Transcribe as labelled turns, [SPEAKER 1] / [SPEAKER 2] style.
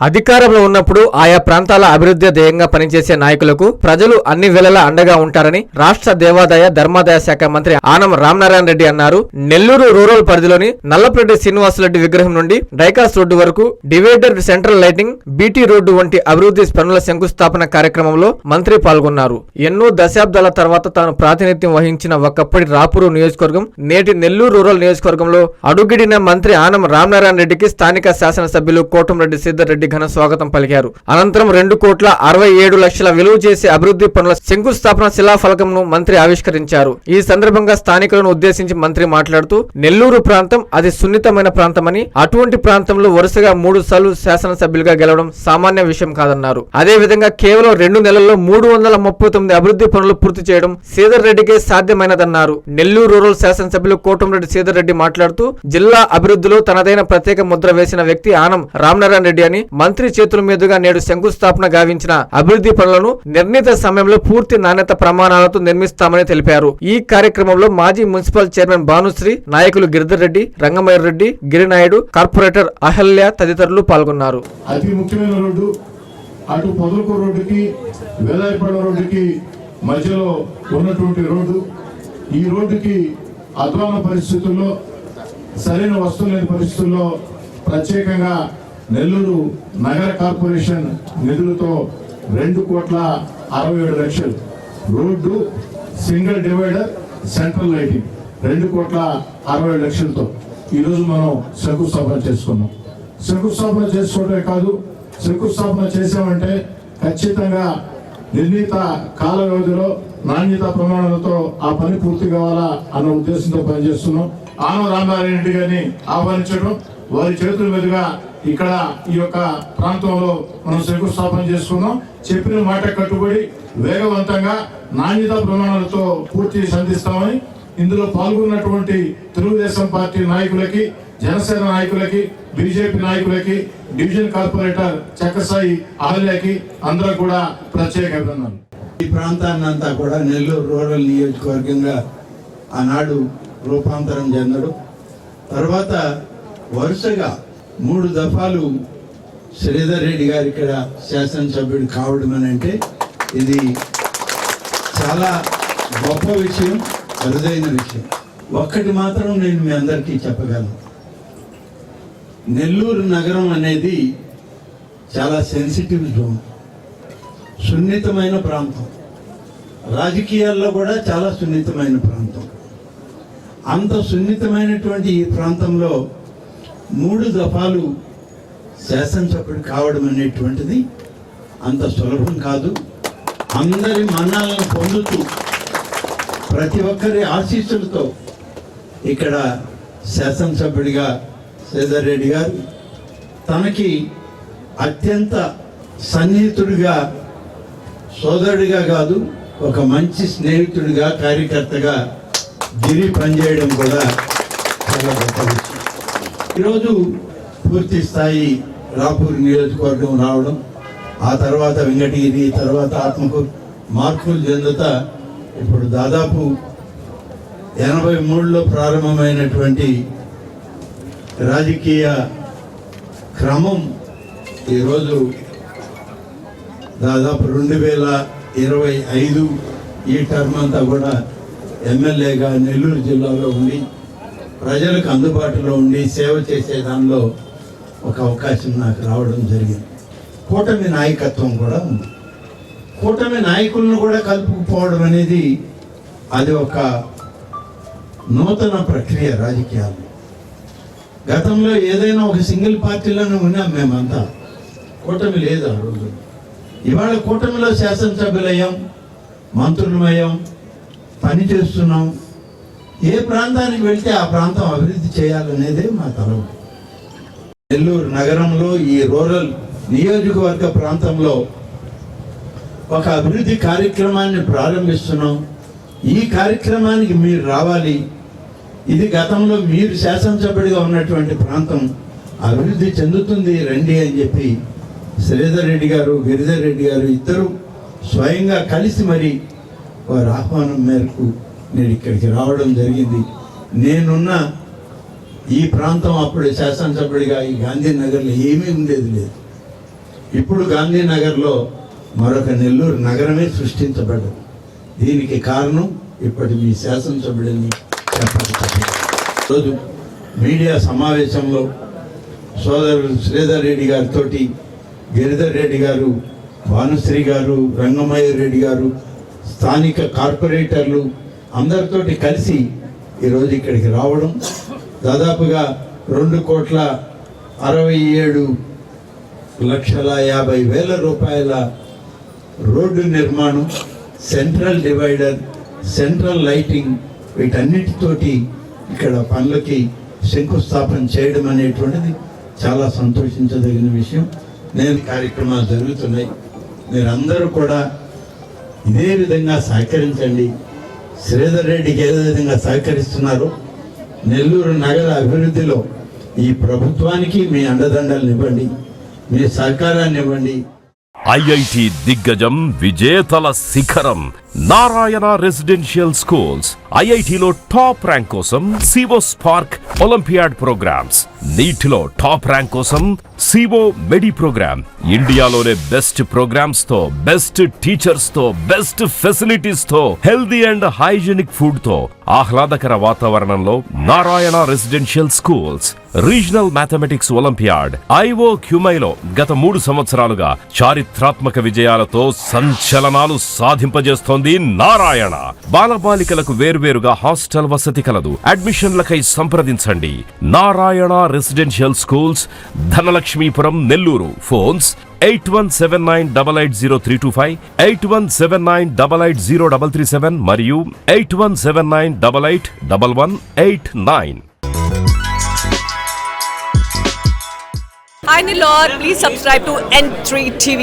[SPEAKER 1] అధికారంలో ఉన్నప్పుడు ఆయా ప్రాంతాల అభివృద్ధి ధ్యేయంగా పనిచేసే నాయకులకు ప్రజలు అన్ని వేళలా అండగా ఉంటారని రాష్ట్ర దేవాదాయ ధర్మాదాయ శాఖ మంత్రి ఆనం రామనారాయణ రెడ్డి అన్నారు. నెల్లూరు రూరల్ పరిధిలోని నల్లపరెడ్డి శ్రీనివాసరెడ్డి విగ్రహం నుండి డైకాస్ రోడ్డు వరకు divider, central lighting, BT road వంటి అభివృద్ధి పనుల శంకుస్థాపన కార్యక్రమంలో మంత్రి పాల్గొన్నారు. ఎన్నో దశాబ్దాల తర్వాత తాను ప్రాతినిధ్యం వహించిన ఒకప్పటి రాపూరు నియోజకవర్గం నేటి నెల్లూరు రూరల్ నియోజకవర్గంలో అడుగిడిన మంత్రి ఆనం రామనారాయణ రెడ్డికి స్థానిక శాసనసభ్యులు కోటంరెడ్డి సిద్ధర్ రెడ్డి ఘన స్వాగతం పలికారు. అనంతరం 2,67,00,000 విలువ చేసే అభివృద్ధి పనుల శంకుస్థాపన శిలాఫలకంను మంత్రి ఆవిష్కరించారు. ఈ సందర్భంగా స్థానికులను ఉద్దేశించి మంత్రి మాట్లాడుతూ నెల్లూరు ప్రాంతం అది సున్నితమైన ప్రాంతమని, అటువంటి ప్రాంతంలో వరుసగా 3 సార్లు శాసనసభ్యులుగా గెలవడం సామాన్య విషయం కాదన్నారు. అదేవిధంగా కేవలం 2 నెలల్లో 339 అభివృద్ధి పనులు పూర్తి చేయడం శ్రీధర్ రెడ్డికే సాధ్యమైనదన్నారు. నెల్లూరు రూరల్ శాసనసభ్యులు కోటంరెడ్డి శ్రీధర్ రెడ్డి మాట్లాడుతూ జిల్లా అభివృద్ధిలో తనదైన ప్రత్యేక ముద్ర వేసిన వ్యక్తి ఆనం రామనారాయణ రెడ్డి అని, మంత్రి చేతుల మీదుగా నేడు శంకుస్థాపన గావించిన అభివృద్ధి పనులను నిర్ణీత సమయంలో పూర్తి నాణ్యత ప్రమాణాలతో నిర్మిస్తామని తెలిపారు. ఈ కార్యక్రమంలో మాజీ మున్సిపల్ చైర్మన్ భానుశ్రీ, నాయకులు గిరిధర్ రెడ్డి, రంగమయ్య రెడ్డి, గిరినాయుడు, కార్పొరేటర్ అహల్య తదితరులు పాల్గొన్నారు.
[SPEAKER 2] అతి ముఖ్యమైన రోడ్డు అటు పొదలకూరు రోడ్డుకి వేలాయపాడు రోడ్డుకి మధ్యలో ఉన్నటువంటి రోడ్డు. ఈ రోడ్డుకి అధ్వాన పరిస్థితుల్లో, సరైన వస్తువులు లేని పరిస్థితుల్లో ప్రత్యేకంగా నెల్లూరు నగర కార్పొరేషన్ నిధులతో 2,67,00,000 road, single divider, central lighting 2,67,00,000తో ఈరోజు మనం శంకుస్థాపన చేసుకున్నాం. శంకుస్థాపన చేసుకోవడమే కాదు, శంకుస్థాపన చేసామంటే ఖచ్చితంగా నిర్ణీత కాల వ్యవధిలో నాణ్యత ప్రమాణాలతో ఆ పని పూర్తి కావాలా అన్న ఉద్దేశంతో పనిచేస్తున్నాం. ఆనం రామనారాయణ రెడ్డి గారిని ఆహ్వానించడం, వారి చేతుల మీదుగా ఇక్కడ ఈ యొక్క ప్రాంతంలో మనం శంకుస్థాపన చేసుకున్నాం. చెప్పిన మాట కట్టుబడి వేగవంతంగా నాణ్యత ప్రమాణాలతో పూర్తి సంధిస్తామని ఇందులో పాల్గొన్నటువంటి తెలుగుదేశం పార్టీ నాయకులకి, జనసేన నాయకులకి, బీజేపీ నాయకులకి, డివిజన్ కార్పొరేటర్ చక్కసాయి అహల్యకి అందరూ కూడా ప్రత్యేక అభినందనలు.
[SPEAKER 3] ఈ ప్రాంతాన్నంతా కూడా నెల్లూరు రూరల్ నియోజకవర్గంగా ఆనాడు రూపాంతరం చెందడం, తర్వాత వరుసగా 3 దఫాలు శ్రీధర్ రెడ్డి గారు ఇక్కడ శాసనసభ్యుడు కావడం అని అంటే ఇది చాలా గొప్ప విషయం, అరుదైన విషయం. ఒక్కటి మాత్రం నేను మీ అందరికీ చెప్పగలను, నెల్లూరు నగరం అనేది చాలా సెన్సిటివ్ జోన్, సున్నితమైన ప్రాంతం, రాజకీయాల్లో కూడా చాలా సున్నితమైన ప్రాంతం. అంత సున్నితమైనటువంటి ఈ ప్రాంతంలో 3 దఫాలు శాసనసభ్యుడు కావడం అనేటువంటిది అంత సులభం కాదు. అందరి మన్నాలను పొందుతూ ప్రతి ఒక్కరి ఆశీస్సులతో ఇక్కడ శాసనసభ్యుడిగా శ్రీధర్ రెడ్డి గారు తనకి అత్యంత సన్నిహితుడిగా, సోదరుడిగా కాదు, ఒక మంచి స్నేహితుడిగా, కార్యకర్తగా గిరి పనిచేయడం కూడా చాలా గొప్ప విషయం. ఈరోజు పూర్తి స్థాయి రాపూర్ నియోజకవర్గం రావడం, ఆ తర్వాత వెంకటగిరి, తర్వాత ఆత్మకూరు మార్పులు చెందుతా ఇప్పుడు దాదాపు 83లో ప్రారంభమైనటువంటి రాజకీయ క్రమం ఈరోజు దాదాపు 2025 ఈ టర్మ్ అంతా కూడా ఎమ్మెల్యేగా నెల్లూరు జిల్లాలో ఉండి ప్రజలకు అందుబాటులో ఉండి సేవ చేసే దానిలో ఒక అవకాశం నాకు రావడం జరిగింది. కూటమి నాయకత్వం కూడా ఉంది. కూటమి నాయకులను కూడా కలుపుకుపోవడం అనేది అది ఒక నూతన ప్రక్రియ రాజకీయాలు. గతంలో ఏదైనా ఒక సింగిల్ పార్టీలోనే ఉన్నాం మేమంతా, కూటమి లేదు ఆ రోజు. ఇవాళ కూటమిలో శాసనసభ్యులయ్యాం, మంత్రులమయ్యాం, పని చేస్తున్నాం. ఏ ప్రాంతానికి వెళ్తే ఆ ప్రాంతం అభివృద్ధి చేయాలనేదే మా తలం. నెల్లూరు నగరంలో ఈ రూరల్ నియోజకవర్గ ప్రాంతంలో ఒక అభివృద్ధి కార్యక్రమాన్ని ప్రారంభిస్తున్నాం. ఈ కార్యక్రమానికి మీరు రావాలి. ఇది గతంలో మీరు శాసనసభ్యుడిగా ఉన్నటువంటి ప్రాంతం అభివృద్ధి చెందుతుంది, రండి అని చెప్పి శ్రీధర్ రెడ్డి గారు, గిరిధర్ రెడ్డి గారు ఇద్దరు స్వయంగా కలిసి మరి వారి ఆహ్వానం మేరకు నేను ఇక్కడికి రావడం జరిగింది. నేనున్న ఈ ప్రాంతం అప్పుడు శాసనసభ్యుడిగా ఈ గాంధీనగర్లో ఏమీ ఉండేది లేదు. ఇప్పుడు గాంధీనగర్లో మరొక నెల్లూరు నగరమే సృష్టించబడదు. దీనికి కారణం ఇప్పటి మీ శాసనసభ్యుడిని రోజు మీడియా సమావేశంలో సోదరుడు శ్రీధర్ రెడ్డి గారితో, గిరిధర్ రెడ్డి గారు, భానుశ్రీ గారు, రంగమయ్య రెడ్డి గారు, స్థానిక కార్పొరేటర్లు అందరితోటి కలిసి ఈరోజు ఇక్కడికి రావడం, దాదాపుగా 2,67,50,000 రూపాయల రోడ్డు నిర్మాణం, సెంట్రల్ డివైడర్, సెంట్రల్ లైటింగ్, వీటన్నిటితోటి ఇక్కడ పనులకి శంకుస్థాపన చేయడం అనేటువంటిది చాలా సంతోషించదగిన విషయం. నేను కార్యక్రమాలు జరుగుతున్నాయి, మీరందరూ కూడా ఇదే విధంగా సహకరించండి. శ్రీధర్ రెడ్డికి ఏ విధంగా సహకరిస్తున్నారో నెల్లూరు నగర అభివృద్ధిలో ఈ ప్రభుత్వానికి మీ అండదండలు ఇవ్వండి, మీ సహకారాన్ని ఇవ్వండి.
[SPEAKER 4] ఐఐటి దిగ్గజం విజేతల శిఖరం నారాయణ రెసిడెన్షియల్ స్కూల్స్. ఐఐటిలో టాప్ ర్యాంక్ కోసం సివో స్పార్క్ ఒలింపియాడ్ ప్రోగ్రామ్స్, నీట్లో టాప్ ర్యాంక్ కోసం సివో మెడి ప్రోగ్రామ్. ఇండియాలోనే బెస్ట్ ప్రోగ్రామ్స్ తో, బెస్ట్ టీచర్స్ తో, బెస్ట్ ఫెసిలిటీస్ తో, హెల్దీ అండ్ హైజీనిక్ ఫుడ్ తో, ఆహ్లాదకర వాతావరణంలో Narayana residential schools. Regional mathematics olympiad ఐఓ క్యూమైలో గత 3 సంవత్సరాలుగా చారిత్రాత్మక విజయాలతో సంచలనాలు సాధింపజేస్తోంది నారాయణ. బాలబాలికలకు వేర్వేరుగా హాస్టల్ వసతి కలదు. అడ్మిషన్లకై సంప్రదించండి. Narayana residential schools, Dhanalakshmipuram, Nellore. Phones 8179880325, 8179880337 మరియు 8179881189.
[SPEAKER 5] Hi Nilor, please subscribe to N3 TV.